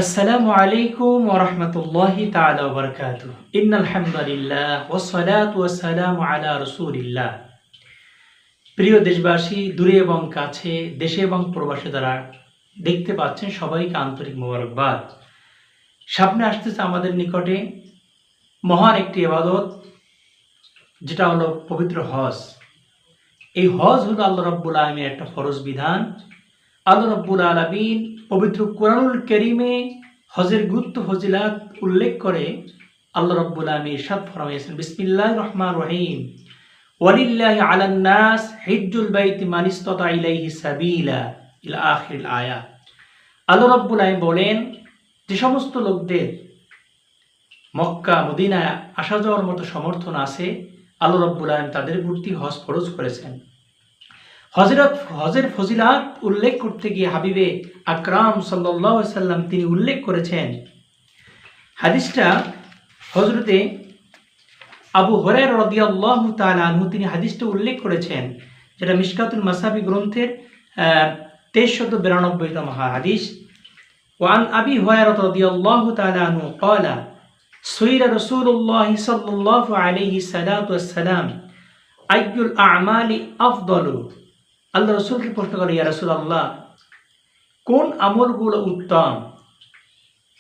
আসসালামু আলাইকুম ওয়া রাহমাতুল্লাহি তাআলা ওয়া বারাকাতুহু। ইন্নাল হামদালিল্লাহ ওয়াস সালাতু ওয়াস সালামু আলা রাসূলিল্লাহ। প্রিয় দেশবাসী, দূরে এবং কাছে, দেশে এবং প্রবাসে যারা দেখতে পাচ্ছেন সবাইকে আন্তরিক মোবারকবাদ। সামনে আসতেছে আমাদের নিকটে মহান একটি ইবাদত, যেটা হলো পবিত্র হজ। এই হজ হলো আল্লাহ রাব্বুল আলামিনের একটা ফরজ বিধান। আল্লাহ রাব্বুল আলামিন পবিত্র কোরআনুল কারীমে হজের গুরুত্ব ফজিলাত উল্লেখ করে আল্লাহ রাব্বুল আলামিন ইরশাদ ফরমাইয়েছেন, বিসমিল্লাহির রহমানির রহিম, ওয়ালিল্লাহি আলান নাস হিজ্জুল বাইতি মান ইসতাতা ইলাইহি সাবিলা ইলা আখিরিল আয়া। আল্লাহ রাব্বুল আলামিন বলেন, যে সমস্ত লোকদের মক্কা মদিনায় আসা যাওয়ার মতো সমর্থন আছে, আল্লাহ রাব্বুল আলামিন তাদের প্রতি হজ ফরজ করেছেন। হজের ফজিলাত উল্লেখ করতে গিয়ে হাবিবে আকরাম সাল্লাল্লাহু আলাইহি সাল্লাম তিনি উল্লেখ করেছেন, হাদিসটা হযরতে আবু হুরায়রা রাদিয়াল্লাহু তাআলা আনহু তিনি হাদিসটা উল্লেখ করেছেন, যেটা মিশকাতুল মাসাবি গ্রন্থের 2392তম হাদিস। ওয়ান আবি হুরায়রা রাদিয়াল্লাহু তাআলা আনহু ক্বালা সুইলা রাসূলুল্লাহ সাল্লাল্লাহু আলাইহি সাল্লাম আইয়ুল আমালি আফদালু। আল্লাহ রাসূলকে প্রশ্ন করে, ইয়া রাসূলুল্লাহ, কোন আমলগুলো উত্তম?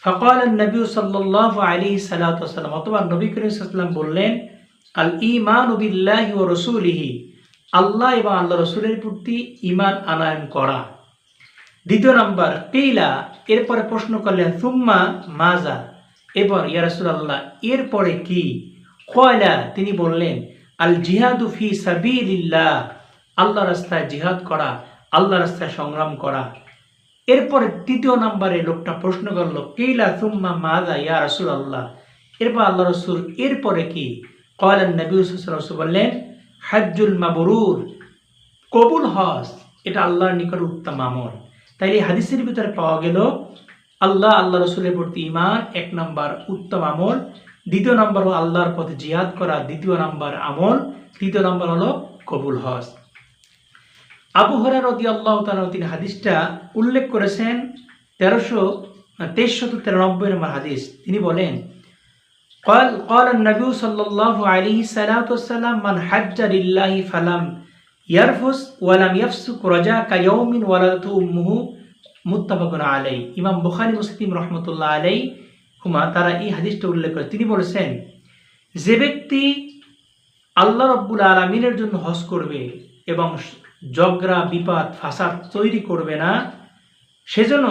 ফাকাল নবী সাল্লাল্লাহু আলাইহি সাল্লাম, অথবা নবী করিম সাল্লাল্লাহু আলাইহি ওয়াসাল্লাম বললেন, আল ঈমানু বিল্লাহি ওয়া রাসূলিহি, আল্লাহ এবং আল্লাহ রাসূলের প্রতি ঈমান আনয়ন করা। দ্বিতীয় নাম্বার কিলা, এরপরে প্রশ্ন করলেন, সুম্মা মাজা, এরপর ইয়া রাসূলুল্লাহ এরপরে কি? ক্বালা, তিনি বললেন, আল জিহাদু ফি সাবিলিল্লাহ, আল্লাহর রাস্তায় জিহাদ করা, আল্লাহর রাস্তায় সংগ্রাম করা। এরপরে তৃতীয় নম্বরে লোকটা প্রশ্ন করলো, কিলা সুম্মা মাজা ইয়া রাসূলুল্লাহ, এরপর আল্লাহ রাসূল এরপরে কি? ক্বালান নবী সাল্লাল্লাহু আলাইহি ওয়াসাল্লাম বললেন, হজ্জুল মাবরুর, কবুল হজ, এটা আল্লাহর নিকট উত্তম আমল। তাই এই হাদিসের ভিতরে পাওয়া গেল আল্লাহ রাসূলের প্রতি ঈমান এক নাম্বার উত্তম আমল, দ্বিতীয় নাম্বার হলো আল্লাহর পথে জিহাদ করা, দ্বিতীয় নাম্বার আমল, তৃতীয় নাম্বার হলো কবুল হজ। আবু হুরায়রা রাদিয়াল্লাহু তাআলা তিনি হাদিসটা উল্লেখ করেছেন 2393 নম্বর হাদিস। তিনি বলেন, قال النبي صلى الله عليه وسلم من حج لله فلم يرفث ولم يفسق رجاء كيوم ولدته أمه মুত্তাফাক আলাইহি। ইমাম বুখারী মুসলিম রাহমাতুল্লাহ আলাইহি হুমা তারা এই হাদিসটা উল্লেখ করে তিনি বলেছেন, যে ব্যক্তি আল্লাহ রাব্বুল আলামিনের জন্য হজ করবে এবং ঝগড়া বিবাদ ফাসাদ তৈরি করবে না, সেজন্য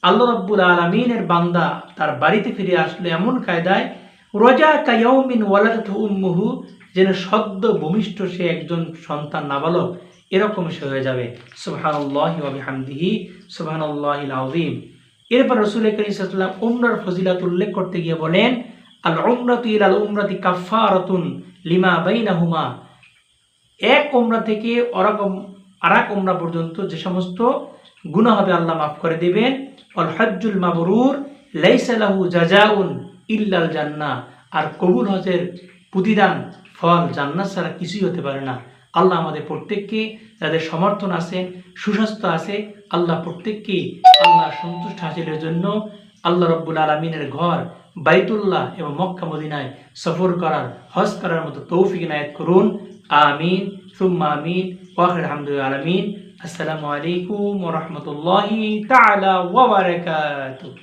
আল্লাহ রাব্বুল আলামিনের বান্দা তার বাড়িতে ফিরে আসলে এমন কায়দায় রজা কায়াউমিন ওয়ালাদাতহু উম্মুহু, যেন সদ্য ভূমিষ্ঠ সে একজন সন্তান নাবালক এরকম সে হয়ে যাবে। সুবহানাল্লাহি ওয়া বিহামদিহি সুবহানাল্লাহিল আযীম। এরপর রাসূল করিম সাল্লাল্লাহু আলাইহি ওয়াসাল্লাম উমরার ফজিলত উল্লেখ করতে গিয়ে বলেন, আল উমরাতু ইলাল উমরাতি কাফফারাতুন লিমা বাইনাহুমা, এক উমরা থেকে আরেক উমরা পর্যন্ত যে সমস্ত গুনাহ হবে আল্লাহ মাফ করে দেবেন। ওয়াল হজ্জুল মাবরুর লাইসা লাহু জাযাউন ইল্লাল জান্নাহ, আর কবুল হজের প্রতিদান ফল জান্নাত ছাড়া কিছুই হতে পারে না। আল্লাহ আমাদের প্রত্যেককে, যাদের সমর্থন আছে, সুস্বাস্থ্য আছে, আল্লাহ প্রত্যেককে আল্লাহর সন্তুষ্ট হাসিলের জন্য আল্লাহ রাব্বুল আলামিনের ঘর বাইতুল্লাহ এবং মক্কা মদিনায় সফর করার, হজ করার মতো তৌফিক ইনায়েত করুন। আমিন সুম্মা আমিন ওয়া আখির আলহামদুলিল্লাহ আলামিন। আসসালামু আলাইকুম ওয়া রাহমাতুল্লাহি তাআলা ওয়া বারাকাতুহু।